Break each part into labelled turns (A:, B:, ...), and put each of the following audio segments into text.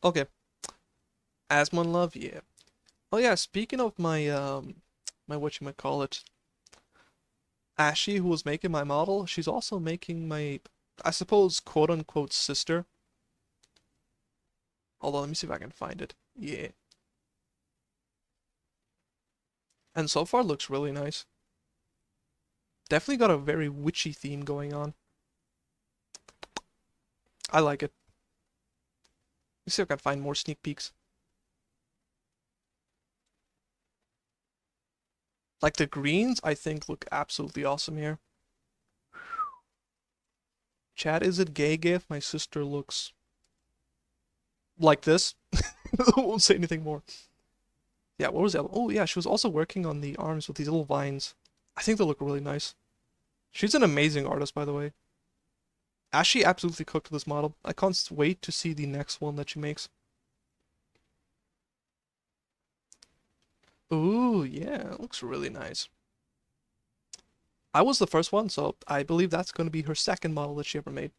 A: Okay. Asmon Love, yeah. Oh yeah, speaking of my whatchamacallit, Ashy, who was making my model, she's also making my, I suppose, quote unquote sister. Hold on, let me see if I can find it. Yeah. And so far looks really nice. Definitely got a very witchy theme going on. I like it. Let's see if I can find more sneak peeks. Like the greens, I think look absolutely awesome here. Chat, is it gay if my sister looks like this? I won't say anything more. Yeah, what was that? Oh yeah, she was also working on the arms with these little vines. I think they look really nice. She's an amazing artist, by the way. Ashley absolutely cooked this model. I can't wait to see the next one that she makes. Ooh, yeah, it looks really nice. I was the first one, so I believe that's going to be her second model that she ever made.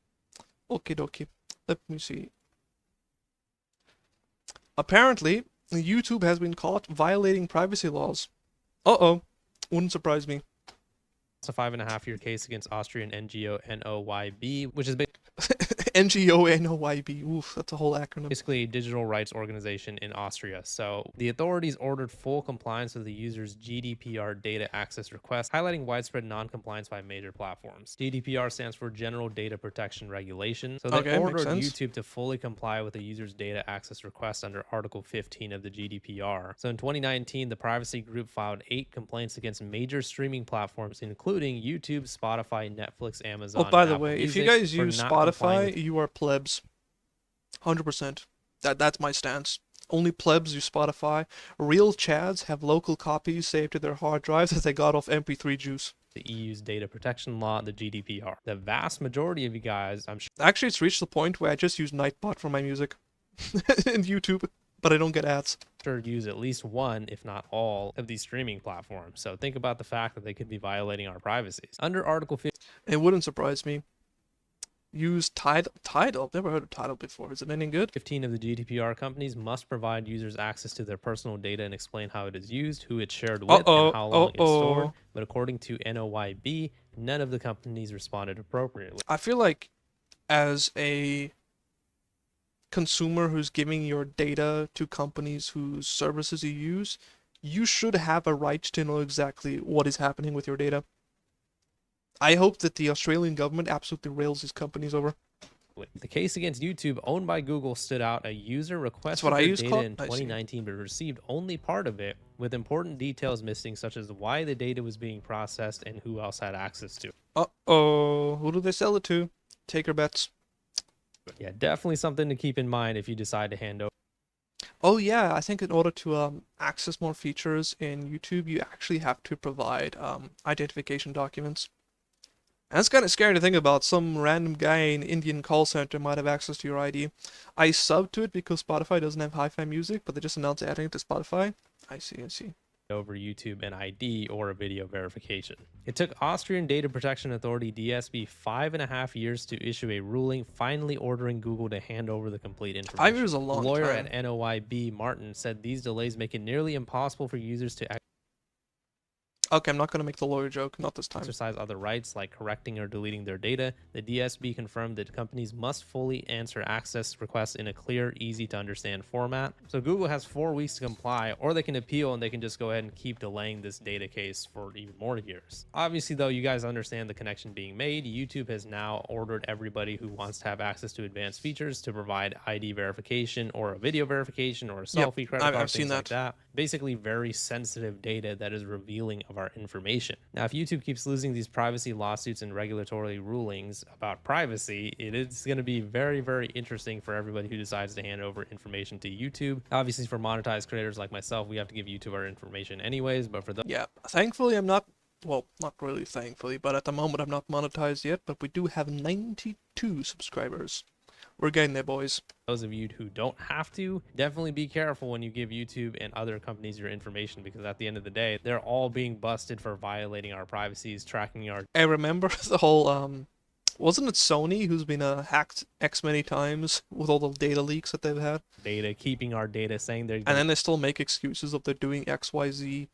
A: Okie dokie. Let me see. Apparently, YouTube has been caught violating privacy laws. Uh-oh. Wouldn't surprise me.
B: It's a 5.5-year case against Austrian NGO NOYB, which is
A: NGONOYB. Oof, that's a whole acronym.
B: basically a digital rights organization in Austria. So the authorities ordered full compliance with the user's GDPR data access request, highlighting widespread non-compliance by major platforms. GDPR stands for General Data Protection Regulation. So they
A: Okay, makes
B: ordered
A: sense.
B: YouTube to fully comply with the user's data access request under Article 15 of the GDPR. So in 2019, the privacy group filed 8 complaints against major streaming platforms, including YouTube, Spotify, Netflix,
A: Oh,
B: Amazon,
A: by
B: and
A: the
B: Apple
A: way, if you
B: Music
A: guys
B: for
A: use
B: not complying with
A: Spotify, you are plebs. 100%. That's my stance. Only plebs use Spotify. Real chads have local copies saved to their hard drives that they got off MP3 juice.
B: the EU's data protection law, the GDPR. The vast majority of you guys, I'm
A: Actually, it's reached the point where I just use Nightbot for my music. in YouTube, but I don't get ads.
B: sure use at least one, if not all, of these streaming platforms. So think about the fact that they could be violating our privacies. Under Article
A: It wouldn't surprise me. Use Tidal. Tidal? I've never heard of Tidal before. Is it any good?
B: 15 of the GDPR, companies must provide users access to their personal data and explain how it is used, who it's shared with, and how long it's stored. But according to NOYB, none of the companies responded appropriately.
A: I feel like as a consumer who's giving your data to companies whose services you use, you should have a right to know exactly what is happening with your data. I hope that the Australian government absolutely rails these companies over.
B: The case against YouTube, owned by Google, stood out. A user requested
A: what I
B: their
A: use
B: data
A: called?
B: in
A: I see.
B: 2019 but received only part of it, with important details missing, such as why the data was being processed and who else had access to it.
A: Uh-oh. Who do they sell it to? Taker bets.
B: Yeah, definitely something to keep in mind if you decide to hand over.
A: Oh yeah, I think in order to access more features in YouTube, you actually have to provide identification documents. And it's kind of scary to think about. Some random guy in an Indian call center might have access to your ID. I sub to it because Spotify doesn't have hi-fi music, but they just announced adding it to Spotify. I see, I see.
B: Over YouTube an ID or a video verification. It took Austrian Data Protection Authority DSB 5.5 years to issue a ruling, finally ordering Google to hand over the complete information.
A: 5 years is a long
B: The lawyer
A: time.
B: at NOYB, Martin, said these delays make it nearly impossible for users to
A: Okay, I'm not gonna make the lawyer joke, not this time.
B: exercise other rights like correcting or deleting their data. The DSB confirmed that companies must fully answer access requests in a clear, easy to understand format. So Google has 4 weeks to comply, or they can appeal and they can just go ahead and keep delaying this data case for even more years. Obviously, though, you guys understand the connection being made. YouTube has now ordered everybody who wants to have access to advanced features to provide ID verification or a video verification or a selfie credit card,
A: I've seen
B: things like that. Basically, very sensitive data that is revealing of our information. Now, if YouTube keeps losing these privacy lawsuits and regulatory rulings about privacy, it is going to be very, very interesting for everybody who decides to hand over information to YouTube. Obviously, for monetized creators like myself, we have to give YouTube our information anyways, but for those...
A: Yeah, thankfully I'm not, well, not really thankfully, but at the moment I'm not monetized yet, but we do have 92 subscribers. We're getting there, boys.
B: Those of you who don't have to, definitely be careful when you give YouTube and other companies your information, because at the end of the day, they're all being busted for violating our privacies, tracking our...
A: I remember the whole Wasn't it Sony who's been hacked X many times with all the data leaks that they've had?
B: Data, keeping our data, saying they're
A: And
B: going
A: then they still make excuses of they're doing XYZ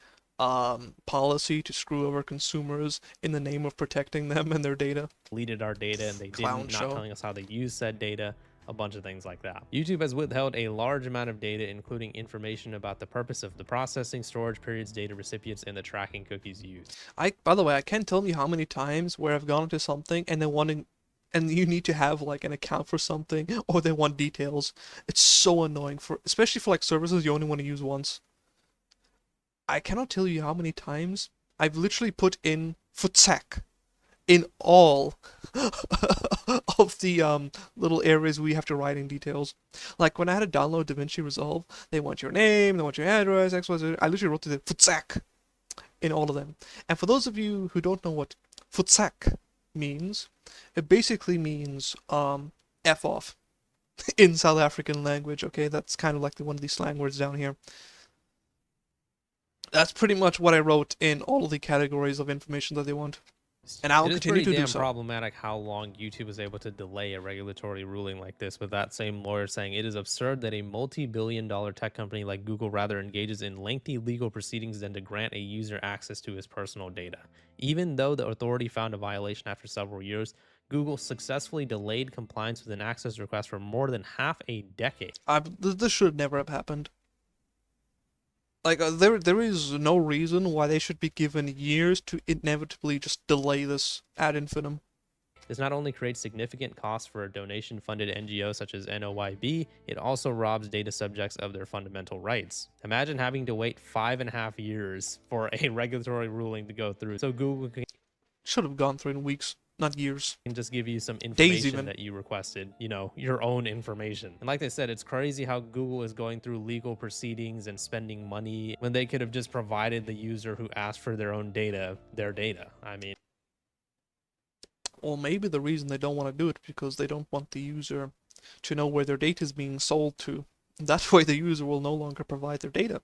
A: policy to screw over consumers in the name of protecting them and their data.
B: deleted our data and they
A: Clown
B: didn't, not
A: show.
B: telling us how they use said data, a bunch of things like that. YouTube has withheld a large amount of data, including information about the purpose of the processing, storage periods, data recipients, and the tracking cookies used.
A: By the way, I can't tell you how many times where I've gone into something and they wanting and you need to have like an account for something or they want details. It's so annoying for especially for like services you only want to use once. I cannot tell you how many times I've literally put in VTech in all of the little areas we have to write in details. Like when I had to download DaVinci Resolve, they want your name, they want your address, XYZ. I literally wrote to the VTech in all of them. And for those of you who don't know what VTech means, it basically means F off in South African language, okay? That's kind of like one of these slang words down here. That's pretty much what I wrote in all of the categories of information that they want. And I'll continue to do so.
B: It is pretty damn problematic how long YouTube is able to delay a regulatory ruling like this, with that same lawyer saying it is absurd that a multi-billion-dollar tech company like Google rather engages in lengthy legal proceedings than to grant a user access to his personal data. Even though the authority found a violation after several years, Google successfully delayed compliance with an access request for more than half a decade.
A: This should never have happened. Like, there is no reason why they should be given years to inevitably just delay this ad infinitum.
B: This not only creates significant costs for a donation-funded NGO such as NOYB, it also robs data subjects of their fundamental rights. Imagine having to wait 5.5 years for a regulatory ruling to go through, so Google
A: should have gone through in weeks, not years.
B: Can just give you some information that you requested, you know, your own information. And like I said, it's crazy how Google is going through legal proceedings and spending money when they could have just provided the user who asked for their own data, their data. I mean,
A: well, maybe the reason they don't want to do it is because they don't want the user to know where their data is being sold to. That way the user will no longer provide their data.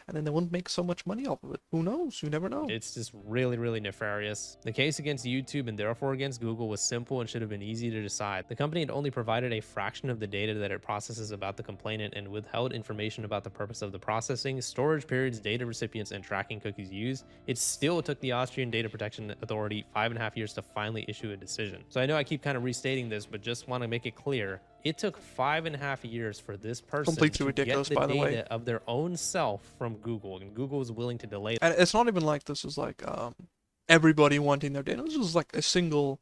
A: And then they wouldn't make so much money off of it. Who knows? You never know.
B: It's just really, really nefarious. The case against YouTube and therefore against Google was simple and should have been easy to decide. The company had only provided a fraction of the data that it processes about the complainant and withheld information about the purpose of the processing, storage periods, data recipients, and tracking cookies used. It still took the Austrian Data Protection Authority 5.5 years to finally issue a decision. So I know I keep kind of restating this, but just want to make it clear. It took 5.5 years for this person to get the data of their own self from Google, and Google was willing to delay.
A: And it's not even like this is like everybody wanting their data. This is like a single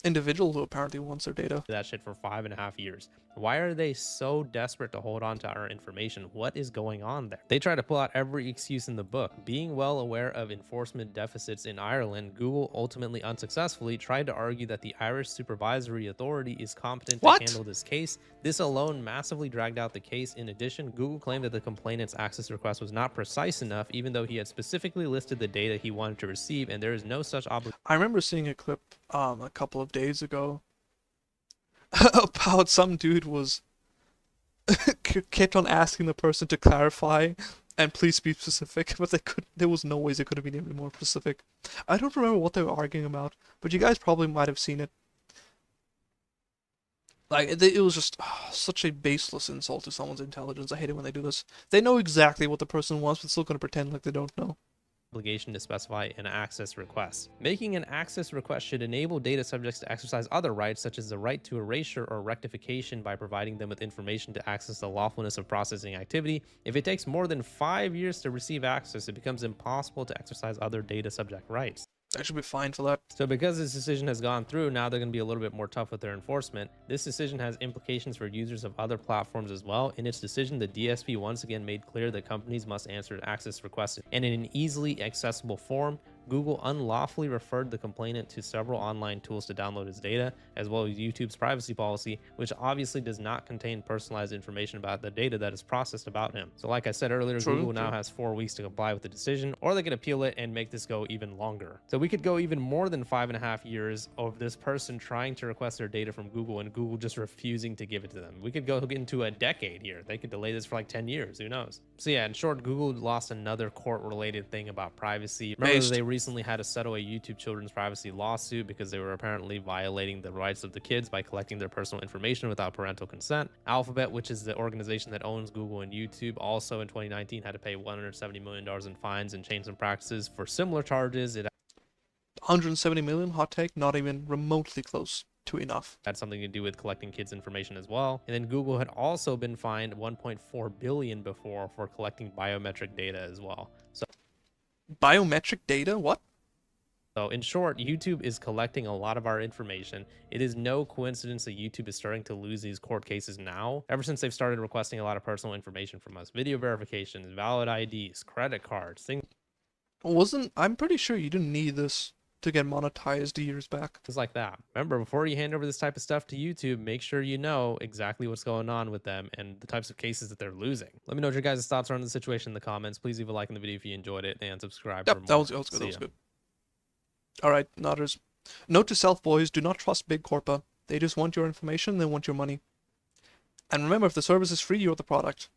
A: individual who apparently wants their data.
B: That shit for 5.5 years. Why are they so desperate to hold on to our information? What is going on there? They try to pull out every excuse in the book. Being well aware of enforcement deficits in Ireland, Google ultimately unsuccessfully tried to argue that the Irish Supervisory Authority is competent to handle this case. This alone massively dragged out the case. In addition, Google claimed that the complainant's access request was not precise enough, even though he had specifically listed the data he wanted to receive, and there is no such obligation.
A: I remember seeing a clip a couple of days ago about some dude was kept on asking the person to clarify and please be specific, but there was no ways it could have been even more specific. I don't remember what they were arguing about, but you guys probably might have seen it. Like, it was just such a baseless insult to someone's intelligence. I hate it when they do this. They know exactly what the person wants, but still gonna pretend like they don't know.
B: Obligation to specify an access request. Making an access request should enable data subjects to exercise other rights, such as the right to erasure or rectification by providing them with information to access the lawfulness of processing activity. If it takes more than 5 years to receive access, it becomes impossible to exercise other data subject rights.
A: I should be fine for that.
B: So because this decision has gone through, now they're going to be a little bit more tough with their enforcement. This decision has implications for users of other platforms as well. In its decision, the DSP once again made clear that companies must answer access requests and in an easily accessible form. Google unlawfully referred the complainant to several online tools to download his data, as well as YouTube's privacy policy, which obviously does not contain personalized information about the data that is processed about him. So like I said earlier, Google now has 4 weeks to comply with the decision, or they can appeal it and make this go even longer. So we could go even more than 5.5 years of this person trying to request their data from Google and Google just refusing to give it to them. We could go into a decade here. They could delay this for like 10 years, who knows? So yeah, in short, Google lost another court-related thing about privacy. Remember, they recently had to settle a YouTube children's privacy lawsuit because they were apparently violating the rights of the kids by collecting their personal information without parental consent. Alphabet, which is the organization that owns Google and YouTube, also in 2019 had to pay $170 million in fines and change some practices for similar charges. It
A: 170 million, hot take, not even remotely close to enough.
B: had something to do with collecting kids' information as well. And then Google had also been fined 1.4 billion before for collecting biometric data as well.
A: Biometric data? What?
B: So in short, YouTube is collecting a lot of our information. It is no coincidence that YouTube is starting to lose these court cases now, ever since they've started requesting a lot of personal information from us. Video verifications, valid IDs, credit cards, things
A: I'm pretty sure you didn't need this to get monetized years back.
B: like that. Remember, before you hand over this type of stuff to YouTube, make sure you know exactly what's going on with them and the types of cases that they're losing. Let me know what your guys' thoughts are on the situation in the comments. Please leave a like in the video if you enjoyed it and subscribe for
A: Yep,
B: more.
A: that was good. That was good. Alright, nodders. Note to self, boys, do not trust big corpa. They just want your information, they want your money. And remember, if the service is free, you're the product.